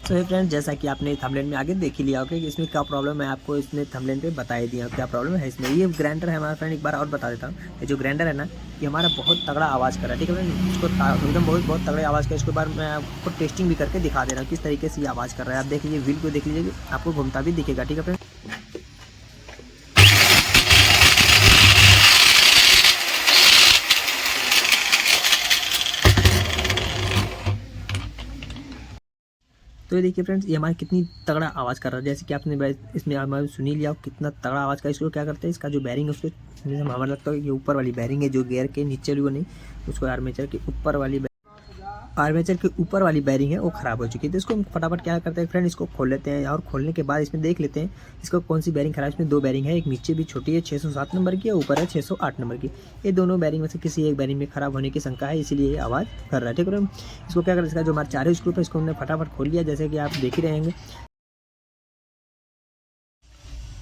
तो ये फ्रेंड, जैसा कि आपने थंबनेल में आगे देख ही लिया होगा कि इसमें क्या प्रॉब्लम है, आपको इसमें थंबनेल पे बता ही दिया क्या प्रॉब्लम है इसमें। ये ग्राइंडर है हमारा फ्रेंड, एक बार और बता देता हूँ। ये जो ग्राइंडर है ना, ये हमारा बहुत तगड़ा आवाज़ कर रहा है, ठीक है फ्रेंड। इसको एकदम बहुत तगड़ा आवाज़ कर, इसके बाद मैं आपको टेस्टिंग भी करके दिखा दे रहा हूँ किस तरीके से ये आवाज़ कर रहा है। आप देख लीजिए, व्हील को देख लीजिए, आपको घूमता भी दिखेगा, ठीक है फ्रेंड। तो ये देखिए फ्रेंड्स, ये हमारी कितनी तगड़ा आवाज़ कर रहा है। जैसे कि आपने इसमें हमारे सुन ही लिया कितना तगड़ा आवाज़ का। इसको क्या करते हैं, इसका जो बैरिंग है उसको, हमारा लगता है कि ऊपर वाली बैरिंग है जो गियर के नीचे वाली, वो नहीं, उसको आर्मेचर के ऊपर वाली बैरिंग है वो ख़राब हो चुकी है। तो इसको हम फटाफट क्या करते हैं फ्रेंड, इसको खोल लेते हैं और खोलने के बाद इसमें देख लेते हैं इसको कौन सी बैरिंग ख़राब है। इसमें दो बैरिंग है, एक नीचे भी छोटी है 607 नंबर की, और ऊपर है 608 नंबर की। ये दोनों बैरिंग में से किसी एक बैरिंग में ख़राब होने की शंका है, इसीलिए ये आवाज़ कर रहा है, ठीक है। इसको क्या करें, इसका जो हमारा चारों स्क्रू है इसको हमने फटाफट खोल लिया, जैसे कि आप देख ही रहेंगे।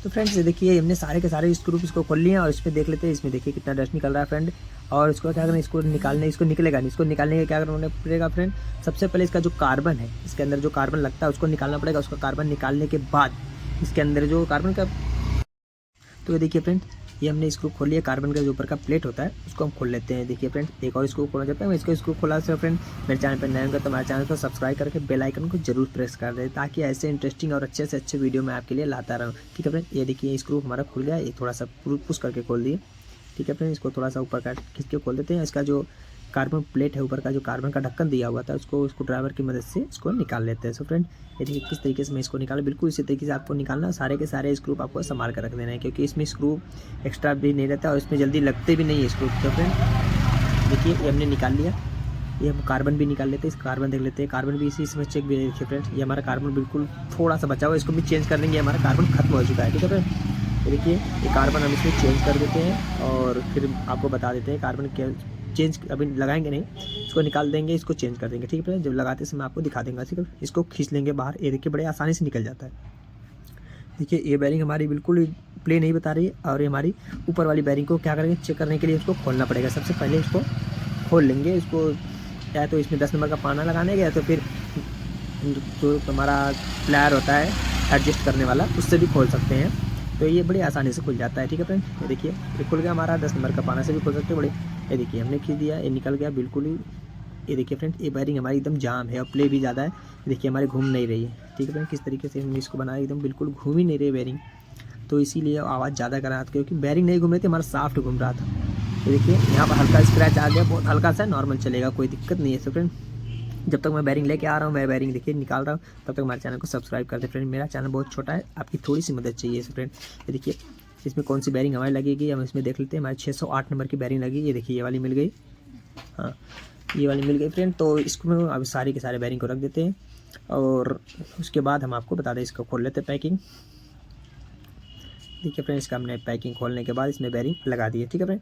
तो फ्रेंड्स ये देखिए, हमने सारे के सारे स्क्रू इसको खोल लिए हैं और इसमें देख लेते हैं। इसमें देखिए कितना डस्ट निकल रहा है फ्रेंड। और इसको क्या करना है, इसको निकलेगा नहीं। इसको निकालने का क्या करना पड़ेगा फ्रेंड, सबसे पहले इसका जो कार्बन है, इसके अंदर जो कार्बन लगता है उसको निकालना पड़ेगा। उसका कार्बन निकालने के बाद इसके अंदर जो कार्बन का, तो ये देखिए फ्रेंड, ये हमने स्क्रू खोल लिया। कार्बन का जो ऊपर का प्लेट होता है उसको हम खोल लेते हैं। देखिए फ्रेंड, एक और स्क्रू खोला जाता है। मैं इसको स्क्रू खोला से फ्रेंड, मेरे चैनल पर नए होंगे तो हमारे चैनल को सब्सक्राइब करके बेल आइकन को जरूर प्रेस कर दें, ताकि ऐसे इंटरेस्टिंग और अच्छे से अच्छे वीडियो मैं आपके लिए लाता रहूँ, ठीक है फ्रेंड। ये देखिए स्क्रू हमारा खुल गया, ये थोड़ा सा पुश करके खोल दिए, ठीक है फ्रेंड। इसको थोड़ा सा ऊपर का खींच के खोल देते हैं। इसका जो कार्बन प्लेट है ऊपर का, जो कार्बन का ढक्कन दिया हुआ था, उसको ड्राइवर की मदद से इसको निकाल लेते हैं। सो फ्रेंड, ये देखिए किस तरीके से मैं इसको निकाला, बिल्कुल इसी तरीके से आपको निकालना। सारे के सारे स्क्रू आपको संभाल कर रख देना है, क्योंकि इसमें स्क्रू एक्स्ट्रा भी नहीं रहता और इसमें जल्दी लगते भी नहीं है स्क्रू। तो फ्रेंड देखिए, ये हमने निकाल लिया। ये हम कार्बन भी निकाल लेते हैं, इस कार्बन देख लेते हैं। कार्बन भी इसी इसमें चेक भी देखिए फ्रेंड, ये हमारा कार्बन बिल्कुल थोड़ा सा बचा हुआ है, इसको भी चेंज कर देंगे। हमारा कार्बन खत्म हो चुका है, ठीक है फ्रेंड। देखिए ये कार्बन हम इसमें चेंज कर देते हैं और फिर आपको बता देते हैं कार्बन क्या चेंज अभी लगाएंगे नहीं, इसको निकाल देंगे, इसको चेंज कर देंगे, ठीक है। जब लगाते समय आपको दिखा देंगे, ठीक है। इसको खींच लेंगे बाहर, ये देखिए बड़े आसानी से निकल जाता है। देखिए ये बैरिंग हमारी बिल्कुल प्ले नहीं बता रही है, और ये हमारी ऊपर वाली बैरिंग को क्या करेंगे, चेक करने के लिए उसको खोलना पड़ेगा। सबसे पहले इसको खोल लेंगे, इसको या तो इसमें 10 नंबर का पाना लगाने या तो फिर जो हमारा प्लायर होता है एडजस्ट करने वाला, उससे भी खोल सकते हैं। तो ये बड़ी आसानी से खुल जाता है, ठीक है फ्रेंड। ये देखिए ये खुल गया हमारा, 10 नंबर का पाना से भी खोल सकते हैं बड़े। ये देखिए हमने खींच दिया, ये निकल गया बिल्कुल ही। ये देखिए फ्रेंड, ये बैरिंग हमारी एकदम जाम है और प्ले भी ज़्यादा है। देखिए हमारी घूम नहीं रही है, ठीक है फ्रेंड। किस तरीके से हमने इसको बनाया, एकदम बिल्कुल घूम ही नहीं रही बैरिंग, तो इसीलिए आवाज़ ज़्यादा कर रहा था, क्योंकि बैरिंग नहीं घूम रही थी, हमारा साफ्ट घूम रहा था। ये देखिए यहाँ पर हल्का स्क्रैच आ गया, बहुत हल्का सा, नॉर्मल चलेगा, कोई दिक्कत नहीं है। तो फ्रेंड जब तक मैं बैरिंग लेके आ रहा हूँ, मैं बैरिंग देखिए निकाल रहा हूँ, तब तक हमारे चैनल को सब्सक्राइब कर दे फ्रेंड। मेरा चैनल बहुत छोटा है, आपकी थोड़ी सी मदद चाहिए फ्रेंड। ये देखिए इसमें कौन सी बैरिंग हमारी लगेगी, हम इसमें देख लेते हैं। हमारी 608 नंबर की बैरिंग लगी, ये देखिए ये वाली मिल गई, हाँ ये वाली मिल गई फ्रेंड। तो इसको अब सारे के सारे बैरिंग को रख देते हैं और उसके बाद हम आपको बता दें, इसको खोल लेते हैं पैकिंग। देखिए फ्रेंड, इसका हमने पैकिंग खोलने के बाद इसमें बैरिंग लगा दी है, ठीक है फ्रेंड।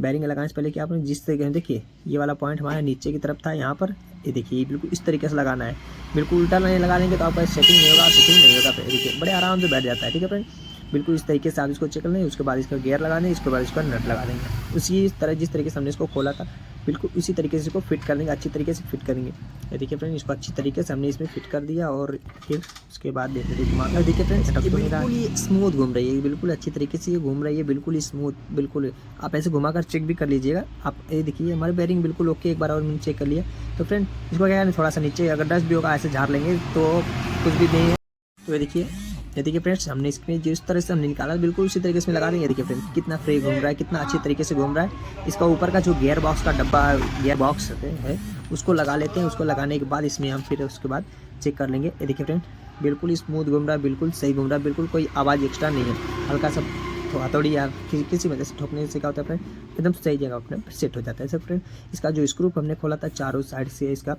बैरिंग लगाने से पहले क्या आपने जिस तरीके से, देखिए ये वाला पॉइंट हमारा नीचे की तरफ था यहाँ पर, ये देखिए बिल्कुल इस तरीके से लगाना है। बिल्कुल उल्टा नहीं लगा देंगे तो आपका सेटिंग नहीं होगा, सेटिंग नहीं होगा। देखिए बड़े आराम से बैठ जाता है, ठीक है फ्रेंड। बिल्कुल इस तरीके से आप इसको चेक कर लें, उसके बाद इसका गियर लगा दें, इसके बाद इसका नट लगा देंगे। उसी तरह जिस तरीके से हमने इसको खोला था, बिल्कुल इसी तरीके से इसको फिट कर देंगे, अच्छी तरीके से फिट करेंगे। ये देखिए फ्रेंड, इसको अच्छी तरीके से हमने इसमें फिट कर दिया और फिर उसके बाद देखिए फ्रेंड, बिल्कुल ही स्मूथ घूम रही है, बिल्कुल अच्छी तरीके से ये घूम रही है, बिल्कुल ही स्मूथ। बिल्कुल आप ऐसे घुमाकर चेक भी कर लीजिएगा आप। ये देखिए हमारी बैरिंग बिल्कुल ओके, एक बार और मैंने चेक कर लिया। तो फ्रेंड इसको क्या है, थोड़ा सा नीचे अगर डस्ट भी होगा ऐसे झाड़ लेंगे तो कुछ भी नहीं है। तो ये देखिए फ्रेंड्स, हमने इसमें जिस तरह से हमने निकाला बिल्कुल उसी तरीके से लगा देंगे। देखिए फ्रेंड कितना फ्री घूम रहा है, कितना अच्छी तरीके से घूम रहा है। इसका ऊपर का जो गियर बॉक्स का डब्बा, गियर बॉक्स है, उसको लगा लेते हैं। उसको लगाने के बाद इसमें हम फिर उसके बाद चेक कर लेंगे। ये देखिए फ्रेंड बिल्कुल स्मूथ घूम रहा है, बिल्कुल सही घूम रहा है, बिल्कुल कोई आवाज़ एक्स्ट्रा नहीं है। हल्का सा हथौड़ी या किसी वजह से ठोकने से क्या होता है फ्रेंड, एकदम सही जगह अपने सेट हो जाता है सब फ्रेंड। इसका जो स्क्रू हमने खोला था चारों साइड से, इसका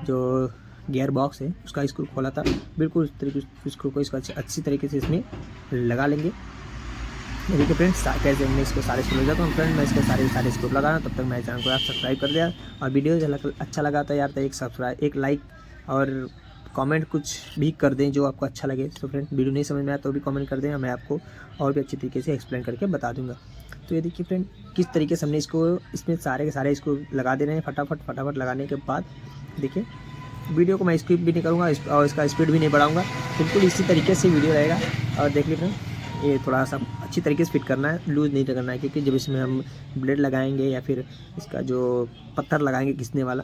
जो गियर बॉक्स है उसका स्क्रू खोला था, बिल्कुल उस तरीके से स्क्रू को इसको अच्छी तरीके से इसमें लगा लेंगे। देखिए फ्रेंड्स कैसे हमने इसको सारे स्क्रू लगा, तो फ्रेंड मैं इसके सारे स्क्रू लगा रहा हूँ। तब तक मेरे चैनल को आप सब्सक्राइब कर दिया, और वीडियो अच्छा लगा तो यार तो एक सब्सक्राइब, एक लाइक और कमेंट कुछ भी कर दें जो आपको अच्छा लगे। तो फ्रेंड वीडियो नहीं समझ में आया तो भी कमेंट कर दें, मैं आपको और भी अच्छी तरीके से एक्सप्लेन करके बता दूंगा। तो ये देखिए फ्रेंड किस तरीके से हमने इसको इसमें सारे के सारे इसको लगा दे रहे हैं फटाफट लगाने के बाद। देखिए वीडियो को मैं स्किप भी नहीं करूँगा और इसका स्पीड भी नहीं बढ़ाऊँगा, बिल्कुल इसी तरीके से वीडियो रहेगा। और देख लीजिए फ्रेंड, ये थोड़ा सा अच्छी तरीके से फिट करना है, लूज़ नहीं करना है, क्योंकि जब इसमें हम ब्लेड लगाएंगे या फिर इसका जो पत्थर लगाएंगे घिसने वाला,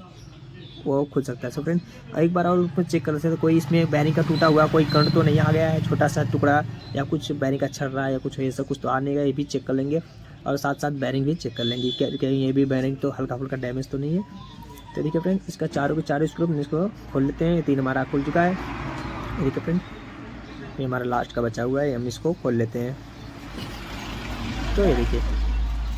वो खुल सकता है। सो फ्रेंड, एक बार और ऊपर चेक कर सकते हैं, कोई इसमें बैरिंग का टूटा हुआ कोई करंट तो नहीं आ गया है, छोटा सा टुकड़ा या कुछ बैरिंग का छड़ रहा है या कुछ ऐसा कुछ तो आ नहीं गया, ये भी चेक कर लेंगे। और साथ साथ बैरिंग भी चेक कर लेंगे कहीं ये भी बैरिंग तो हल्का फुल्का डैमेज तो नहीं है। तो देखिए फ्रेंड, इसका चारों के चारों स्क्रू इसको खोल लेते हैं। 3 हमारा खुल चुका है। देखिए फ्रेंड, ये हमारा लास्ट का बचा हुआ है, हम इसको खोल लेते हैं। तो ये देखिए,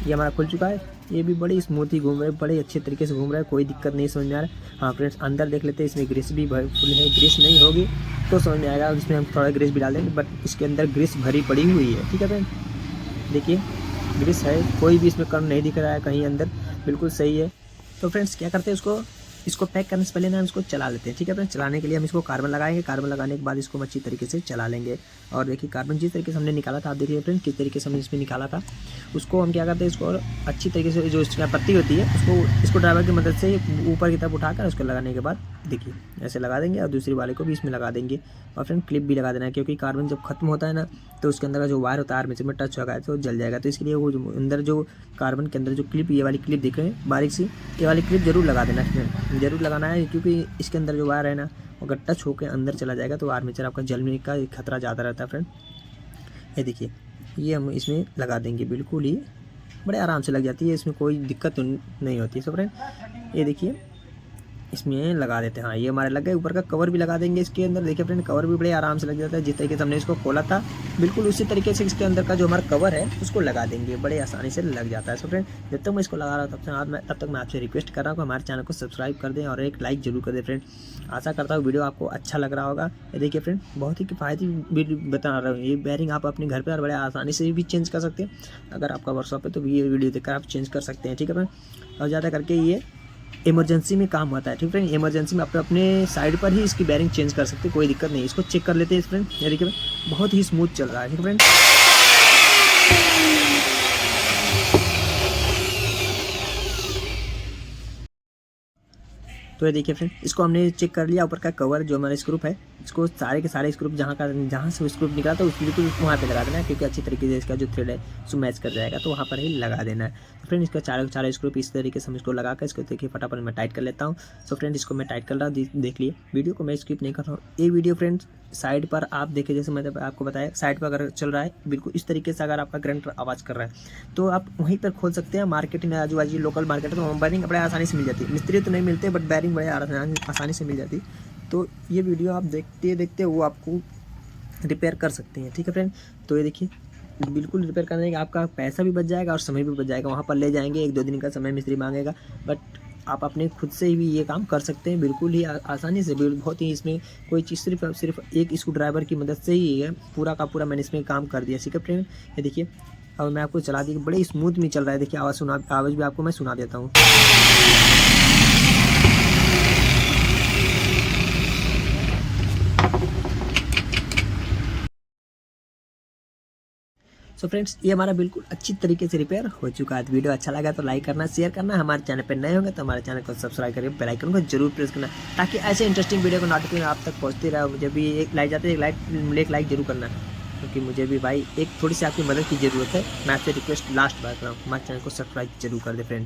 ये हमारा खुल चुका है। ये भी बड़ी स्मूथ ही घूम रहा है, बड़े अच्छे तरीके से घूम रहा है, कोई दिक्कत नहीं समझ में आ रहा है। हाँ फ्रेंड्स, अंदर देख लेते हैं, इसमें ग्रीस भी फुल है, ग्रीस नहीं होगी तो समझ में आएगा, इसमें हम थोड़ा ग्रीस भी डाल देंगे, बट इसके अंदर ग्रीस भरी पड़ी हुई है। ठीक है फ्रेंड, देखिए ग्रीस है, कोई भी इसमें कण नहीं दिख रहा है कहीं अंदर, बिल्कुल सही है। तो फ्रेंड्स क्या करते हैं, इसको पैक करने से पहले ना हम इसको चला लेते हैं। ठीक है फ्रेंड्स, चलाने के लिए हम इसको कार्बन लगाएंगे, कार्बन लगाने के बाद इसको अच्छी तरीके से चला लेंगे। और देखिए कार्बन जिस तरीके से हमने निकाला था, आप देखिए फ्रेंड्स किस तरीके से हमने इसमें निकाला था, उसको हम क्या करते हैं, इसको अच्छी तरीके से जो इसकी पत्ती होती है उसको ड्राइवर की मदद से ऊपर की तरफ उठाकर उसको लगाने के बाद देखिए ऐसे लगा देंगे, और दूसरी वाले को भी इसमें लगा देंगे। और फ्रेंड क्लिप भी लगा देना है, क्योंकि कार्बन जब खत्म होता है ना, तो उसके अंदर का जो वायर होता है आर्मेचर में टच होगा है तो जल जाएगा। तो इसके लिए वो अंदर जो कार्बन के अंदर जो क्लिप, ये वाली क्लिप दिख रहे हैं बारीक सी, ये वाली क्लिप जरूर लगा देना, इसमें जरूर लगाना है, क्योंकि इसके अंदर जो वायर है ना, अगर टच होकर अंदर चला जाएगा तो आर्मेचर आपका जलने का खतरा ज़्यादा रहता है। फ्रेंड ये देखिए, ये हम इसमें लगा देंगे, बिल्कुल ही बड़े आराम से लग जाती है, इसमें कोई दिक्कत नहीं होती है। सो फ्रेंड ये देखिए, इसमें लगा देते हैं। हाँ, ये हमारे लग गए। ऊपर का कवर भी लगा देंगे इसके अंदर। देखिए फ्रेंड, कवर भी बड़े आराम से लग जाता है, जिस तरीके से हमने इसको खोला था बिल्कुल उसी तरीके से इसके अंदर का जो हमारा कवर है उसको लगा देंगे, बड़े आसानी से लग जाता है। सो फ्रेंड, जब तक मैं इसको लगा रहा हूँ तब तक मैं आपसे रिक्वेस्ट कर रहा हूँ कि हमारे चैनल को सब्सक्राइब कर दें और एक लाइक जरूर कर दें। फ्रेंड आशा करता हूँ वीडियो आपको अच्छा लग रहा होगा। ये देखिए फ्रेंड, बहुत ही किफ़ायती वीडियो बता रहा हूँ। ये बैरिंग आप अपने घर पर बड़े आसानी से भी चेंज कर सकते हैं, अगर आपका वर्कशॉप है तो ये वीडियो देखकर आप चेंज कर सकते हैं। ठीक है फ्रेंड, और ज़्यादा करके ये इमरजेंसी में काम होता है। ठीक फ्रेंड, इमरजेंसी में आप अपने साइड पर ही इसकी बैरिंग चेंज कर सकते हैं, कोई दिक्कत नहीं। इसको चेक कर लेते हैं फ्रेंड। ये देखिए बहुत ही स्मूथ चल रहा है। ठीक फ्रेंड, तो ये देखिए फ्रेंड, इसको हमने चेक कर लिया। ऊपर का कवर जो हमारा स्क्रू है, इसको सारे के सारे स्क्रू जहाँ से स्क्रू निकला था उस बिल्कुल वहाँ पे लगा देना है, क्योंकि अच्छी तरीके से इसका जो थ्रेड है उसको मैच कर जाएगा, तो वहाँ पर ही लगा देना है। तो फ्रेंड इसका चारों स्क्रू इस तरीके से हम इसको लगा कर इसको देखिए फटाफट मैं टाइट कर लेता हूँ। सो फ्रेंड, इसको मैं टाइट कर रहा हूँ, देख लिए। वीडियो को मैं स्किप नहीं कर रहा हूँ। ये वीडियो फ्रेंड साइड पर आप देखें, जैसे मैंने आपको बताया, साइड पर अगर चल रहा है बिल्कुल इस तरीके से, अगर आपका करंट आवाज़ कर रहा है तो आप वहीं पर खोल सकते हैं। मार्केट में आजू बाजू लोकल मार्केट है तो बैरिंग बड़े आसानी से मिल जाती है। मिस्त्री तो नहीं मिलते, बट बैरिंग बड़े आसानी से मिल जाती। तो ये वीडियो आप देखते देखते वो आपको रिपेयर कर सकते हैं। ठीक है फ्रेंड, तो ये देखिए बिल्कुल रिपेयर करने का आपका पैसा भी बच जाएगा और समय भी बच जाएगा। वहाँ पर ले जाएंगे 1-2 दिन का समय मिस्त्री मांगेगा, बट आप अपने खुद से ही भी ये काम कर सकते हैं बिल्कुल ही आसानी से। बहुत ही इसमें कोई चीज़ सिर्फ एक स्क्रू ड्राइवर की मदद से ही है पूरा का पूरा मैंने इसमें काम कर दिया। ठीक है फ्रेंड, ये देखिए अब मैं आपको चला दी, बड़े स्मूथ में चल रहा है। देखिए आवाज़ भी आपको मैं सुना देता हूँ। सो फ्रेंड्स, ये हमारा बिल्कुल अच्छी तरीके से रिपेयर हो चुका है। वीडियो अच्छा लगा तो लाइक करना, शेयर करना, हमारे चैनल पर नए होंगे तो हमारे चैनल को सब्सक्राइब करिए, बेल आइकन को जरूर प्रेस करना, ताकि ऐसे इंटरेस्टिंग वीडियो को नोटिफिकेशन आप तक पहुंचती रहे। मुझे भी एक लाइक जाते एक लाइक जरूर करना, क्योंकि मुझे भी भाई एक थोड़ी सी आपकी मदद की ज़रूरत है। मैं आपसे रिक्वेस्ट लास्ट बार कर रहा हूँ, हमारे चैनल को सब्सक्राइब जरूर कर दे फ्रेंड।